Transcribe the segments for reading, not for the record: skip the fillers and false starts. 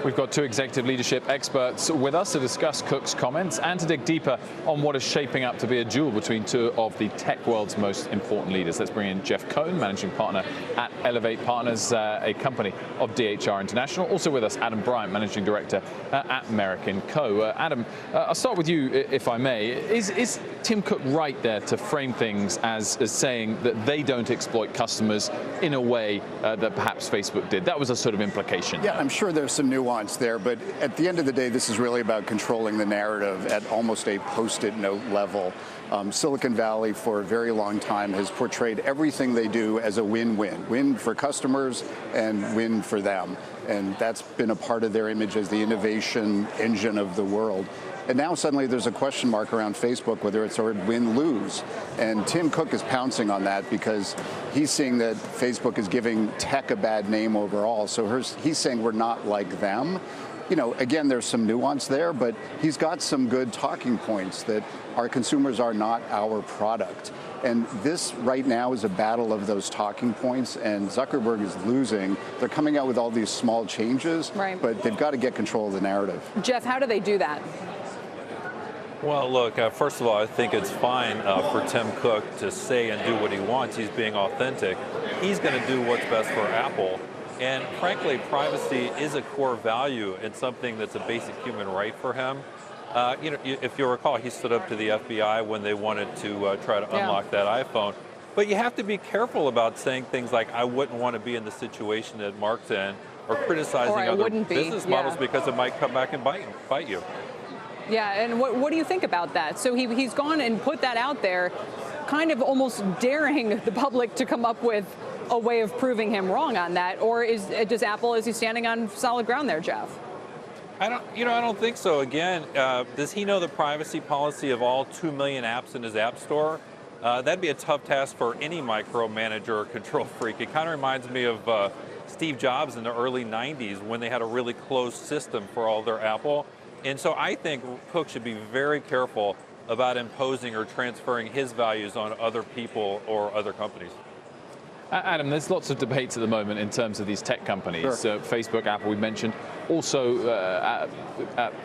We've got two executive leadership experts with us to discuss Cook's comments and to dig deeper on what is shaping up to be a duel between two of the tech world's most important leaders. Let's bring in Jeff Cohn, managing partner at Elevate Partners, a company of DHR International. Also with us, Adam Bryant, managing director at American Co. Adam, I'll start with you, if I may. Is Tim Cook right there to frame things as saying that they don't exploit customers in a way that perhaps Facebook did? That was a sort of implication. Yeah, I'm sure there's some nuance there, but at the end of the day, this is really about controlling the narrative at almost a post-it note level. Silicon Valley for a very long time has portrayed everything they do as a win-win. Win for customers and win for them. And that's been a part of their image as the innovation engine of the world. And now suddenly there's a question mark around Facebook, whether it's a win-lose. And Tim Cook is pouncing on that because he's seeing that Facebook is giving tech a bad name overall. So he's saying we're not like them. You know, again, there's some nuance there, but he's got some good talking points that our consumers are not our product. And this right now is a battle of those talking points, and Zuckerberg is losing. They're coming out with all these small changes, right, but they've got to get control of the narrative. Jeff, how do they do that? Well, look, first of all, I think it's fine for Tim Cook to say and do what he wants. He's being authentic. He's going to do what's best for Apple. And frankly, privacy is a core value and something that's a basic human right for him. You know, if you recall, he stood up to the FBI when they wanted to try to unlock that iPhone. But you have to be careful about saying things like, I wouldn't want to be in the situation that Mark's in, or criticizing other business models because it might come back and bite you. Yeah, and what do you think about that? So he's gone and put that out there, kind of almost daring the public to come up with a way of proving him wrong on that, or does Apple, is he standing on solid ground there, Jeff? I don't think so. Again, does he know the privacy policy of all 2 million apps in his app store? That'd be a tough task for any micromanager or control freak. It kind of reminds me of Steve Jobs in the early 90s when they had a really closed system for all their Apple. And so I think Cook should be very careful about imposing or transferring his values on other people or other companies. Adam, there's lots of debates at the moment in terms of these tech companies. Sure. Facebook, Apple, we mentioned. Also,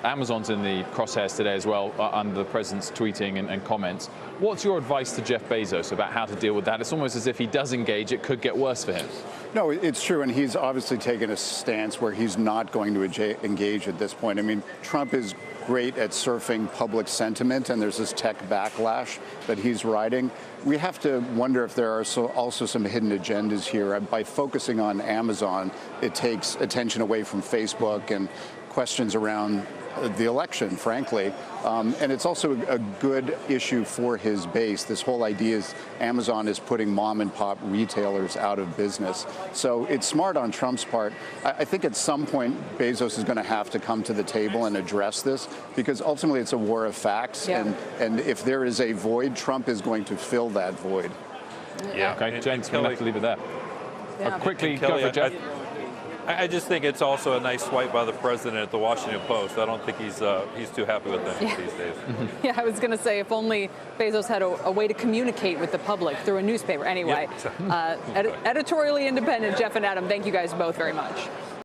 Amazon's in the crosshairs today as well, under the president's tweeting and comments. What's your advice to Jeff Bezos about how to deal with that? It's almost as if he does engage, it could get worse for him. No, it's true, and he's obviously taken a stance where he's not going to engage at this point. I mean, Trump is great at surfing public sentiment, and there's this tech backlash that he's riding. We have to wonder if there are also some hidden agendas here. By focusing on Amazon, it takes attention away from Facebook and questions around the election, frankly. And it's also a good issue for his base. This whole idea is Amazon is putting mom and pop retailers out of business. So it's smart on Trump's part. I think at some point Bezos is going to have to come to the table and address this, because ultimately it's a war of facts. Yeah. And if there is a void, Trump is going to fill that void. Yeah. Okay, James, we'll have to leave it there. Yeah. Quickly, Kelly, go for Jeff. I just think it's also a nice swipe by the president at the Washington Post. I don't think he's too happy with them these days. Yeah, I was going to say, if only Bezos had a way to communicate with the public through a newspaper. Anyway, editorially independent, Jeff and Adam, thank you guys both very much.